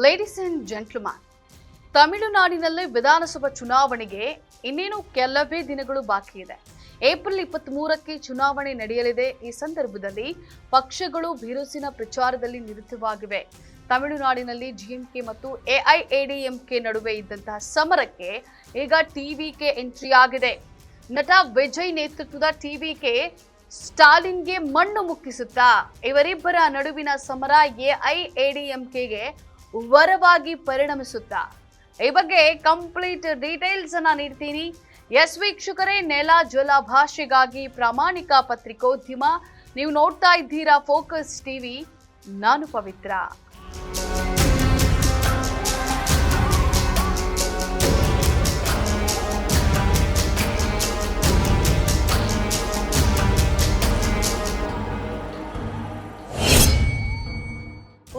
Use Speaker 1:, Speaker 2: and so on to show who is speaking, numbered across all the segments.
Speaker 1: Ladies and gentleman, ತಮಿಳುನಾಡಿನಲ್ಲಿ ವಿಧಾನಸಭಾ ಚುನಾವಣೆಗೆ ಇನ್ನೇನು ಕೆಲವೇ ದಿನಗಳು ಬಾಕಿ ಇದೆ. ಏಪ್ರಿಲ್ 23ಕ್ಕೆ ಚುನಾವಣೆ ನಡೆಯಲಿದೆ. ಈ ಸಂದರ್ಭದಲ್ಲಿ ಪಕ್ಷಗಳು ಬಿರುಸಿನ ಪ್ರಚಾರದಲ್ಲಿ ನಿರತವಾಗಿವೆ. ತಮಿಳುನಾಡಿನಲ್ಲಿ ಡಿಎಂಕೆ ಮತ್ತು ಎಐಎಡಿಎಂಕೆ ನಡುವೆ ಇದ್ದಂತಹ ಸಮರಕ್ಕೆ ಈಗ ಟಿವಿಕೆ ಎಂಟ್ರಿ ಆಗಿದೆ. ನಟ ವಿಜಯ್ ನೇತೃತ್ವದ ಟಿವಿಕೆ ಸ್ಟಾಲಿನ್ಗೆ ಮಣ್ಣು ಮುಕ್ಕಿಸುತ್ತಾ ಇವರಿಬ್ಬರ ನಡುವಿನ ಸಮರ ಎಐಎಡಿಎಂಕೆಗೆ ವರವಾಗಿ ಪರಿಣಮಿಸುತ್ತಾ ಈ ಬಗ್ಗೆ ಕಂಪ್ಲೀಟ್ ಡೀಟೇಲ್ಸ್ ಅನ್ನ ನೀಡ್ತೀನಿ. ಎಸ್ ವೀಕ್ಷಕರೇ, ನೆಲ ಜಲ ಭಾಷೆಗಾಗಿ ಪ್ರಾಮಾಣಿಕ ಪತ್ರಿಕೋದ್ಯಮ. ನೀವು ನೋಡ್ತಾ ಇದ್ದೀರಾ ಫೋಕಸ್ ಟಿವಿ. ನಾನು ಪವಿತ್ರ.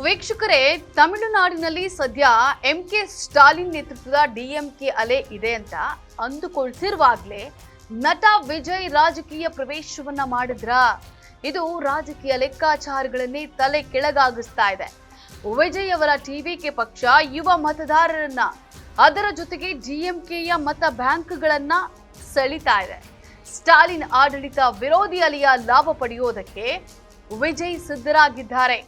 Speaker 1: ವೀಕ್ಷಕರೇ, ತಮಿಳುನಾಡಿನಲ್ಲಿ ಸದ್ಯ ಎಂಕೆ ಸ್ಟಾಲಿನ್ ನೇತೃತ್ವದ ಡಿಎಂಕೆ ಅಲೆ ಇದೆ ಅಂತ ಅಂದುಕೊಳ್ತಿರುವಾಗಲೇ ನಟ ವಿಜಯ್ ರಾಜಕೀಯ ಪ್ರವೇಶವನ್ನ ಮಾಡಿದ್ರ. ಇದು ರಾಜಕೀಯ ಲೆಕ್ಕಾಚಾರಗಳನ್ನೇ ತಲೆ ಕೆಳಗಾಗಿಸ್ತಾ ಇದೆ. ವಿಜಯ್ ಅವರ ಟಿವಿಕೆ ಪಕ್ಷ ಯುವ ಮತದಾರರನ್ನ, ಅದರ ಜೊತೆಗೆ ಡಿಎಂಕೆಯ ಮತ ಬ್ಯಾಂಕ್ಗಳನ್ನ ಸೆಳಿತಾ ಇದೆ. ಸ್ಟಾಲಿನ್ ಆಡಳಿತ ವಿರೋಧಿ ಅಲೆಯ ಲಾಭ ಪಡೆಯೋದಕ್ಕೆ ವಿಜಯ್ ಸಿದ್ಧರಾಗಿದ್ದಾರೆ.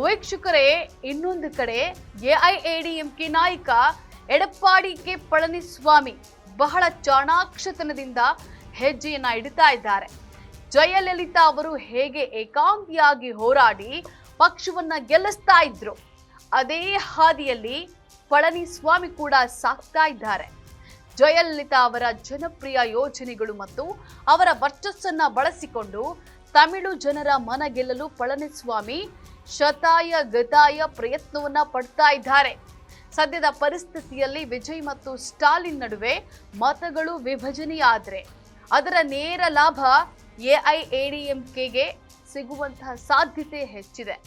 Speaker 1: ವೀಕ್ಷಕರೇ, ಇನ್ನೊಂದು ಕಡೆ ಎಐಎಡಿಎಂಕೆ ನಾಯಕ ಎಡಪ್ಪಾಡಿ ಕೆ ಪಳನಿಸ್ವಾಮಿ ಬಹಳ ಚಾಣಾಕ್ಷತನದಿಂದ ಹೆಜ್ಜೆಯನ್ನ ಇಡ್ತಾ ಇದ್ದಾರೆ. ಜಯಲಲಿತಾ ಅವರು ಹೇಗೆ ಏಕಾಂಗಿಯಾಗಿ ಹೋರಾಡಿ ಪಕ್ಷವನ್ನ ಗೆಲ್ಲಿಸ್ತಾ ಇದ್ರು, ಅದೇ ಹಾದಿಯಲ್ಲಿ ಪಳನಿಸ್ವಾಮಿ ಕೂಡ ಸಾಕ್ತಾ ಇದ್ದಾರೆ. ಜಯಲಲಿತಾ ಅವರ ಜನಪ್ರಿಯ ಯೋಜನೆಗಳು ಮತ್ತು ಅವರ ವರ್ಚಸ್ಸನ್ನ ಬಳಸಿಕೊಂಡು ತಮಿಳು ಜನರ ಮನ ಗೆಲ್ಲಲು ಪಳನಿಸ್ವಾಮಿ ಶತಾಯ ಗತಾಯ ಪ್ರಯತ್ನವನ್ನ ಪಡ್ತಾ ಇದ್ದಾರೆ. ಸದ್ಯದ ಪರಿಸ್ಥಿತಿಯಲ್ಲಿ ವಿಜಯ್ ಮತ್ತು ಸ್ಟಾಲಿನ್ ನಡುವೆ ಮತಗಳು ವಿಭಜನೆಯಾದರೆ ಅದರ ನೇರ ಲಾಭ ಎಐಎಡಿಎಂಕೆಗೆ ಸಿಗುವಂತಹ ಸಾಧ್ಯತೆ ಹೆಚ್ಚಿದೆ.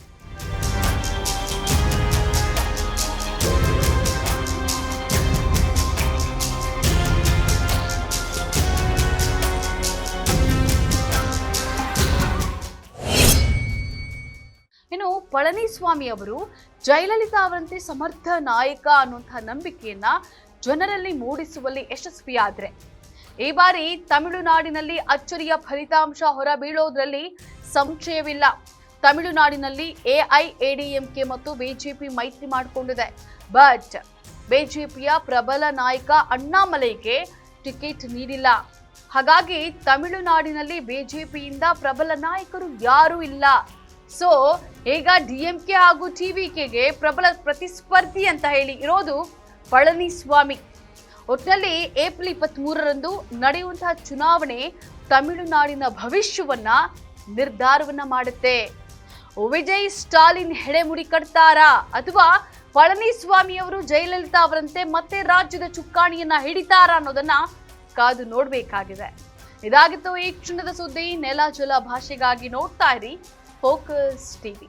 Speaker 1: ಇನ್ನು ಪಳನಿಸ್ವಾಮಿ ಅವರು ಜಯಲಲಿತಾ ಅವರಂತೆ ಸಮರ್ಥ ನಾಯಕ ಅನ್ನುವಂತಹ ನಂಬಿಕೆಯನ್ನ ಜನರಲ್ಲಿ ಮೂಡಿಸುವಲ್ಲಿ ಯಶಸ್ವಿಯಾದ್ರೆ ಈ ಬಾರಿ ತಮಿಳುನಾಡಿನಲ್ಲಿ ಅಚ್ಚರಿಯ ಫಲಿತಾಂಶ ಹೊರಬೀಳೋದ್ರಲ್ಲಿ ಸಂಶಯವಿಲ್ಲ. ತಮಿಳುನಾಡಿನಲ್ಲಿ ಎಐಎಡಿಎಂಕೆ ಮತ್ತು ಬಿಜೆಪಿ ಮೈತ್ರಿ ಮಾಡಿಕೊಂಡಿದೆ. ಬಟ್ ಬಿಜೆಪಿಯ ಪ್ರಬಲ ನಾಯಕ ಅಣ್ಣಾಮಲೈಗೆ ಟಿಕೆಟ್ ನೀಡಿಲ್ಲ. ಹಾಗಾಗಿ ತಮಿಳುನಾಡಿನಲ್ಲಿ ಬಿಜೆಪಿಯಿಂದ ಪ್ರಬಲ ನಾಯಕರು ಯಾರೂ ಇಲ್ಲ. ಸೊ ಈಗ ಡಿಎಂಕೆ ಹಾಗೂ ಟಿವಿಕೆಗೆ ಪ್ರಬಲ ಪ್ರತಿಸ್ಪರ್ಧಿ ಅಂತ ಹೇಳಿ ಇರೋದು ಪಳನಿಸ್ವಾಮಿ. ಒಟ್ಟಿನಲ್ಲಿ ಏಪ್ರಿಲ್ 23ರಂದು ನಡೆಯುವಂತಹ ಚುನಾವಣೆ ತಮಿಳುನಾಡಿನ ಭವಿಷ್ಯವನ್ನ ನಿರ್ಧಾರವನ್ನ ಮಾಡುತ್ತೆ. ವಿಜಯ್ ಸ್ಟಾಲಿನ್ ಹೆಡೆಮುಡಿ ಕಟ್ತಾರಾ ಅಥವಾ ಪಳನಿಸ್ವಾಮಿ ಅವರು ಜಯಲಲಿತಾ ಅವರಂತೆ ಮತ್ತೆ ರಾಜ್ಯದ ಚುಕ್ಕಾಣಿಯನ್ನ ಹಿಡಿತಾರಾ ಅನ್ನೋದನ್ನ ಕಾದು ನೋಡ್ಬೇಕಾಗಿದೆ. ಇದಾಗಿತ್ತು ಈ ಕ್ಷಣದ ಸುದ್ದಿ. ನೆಲ ಜಲ ಭಾಷೆಗಾಗಿ ನೋಡ್ತಾ ಇರಿ ಫೋಕಸ್ ಟಿವಿ.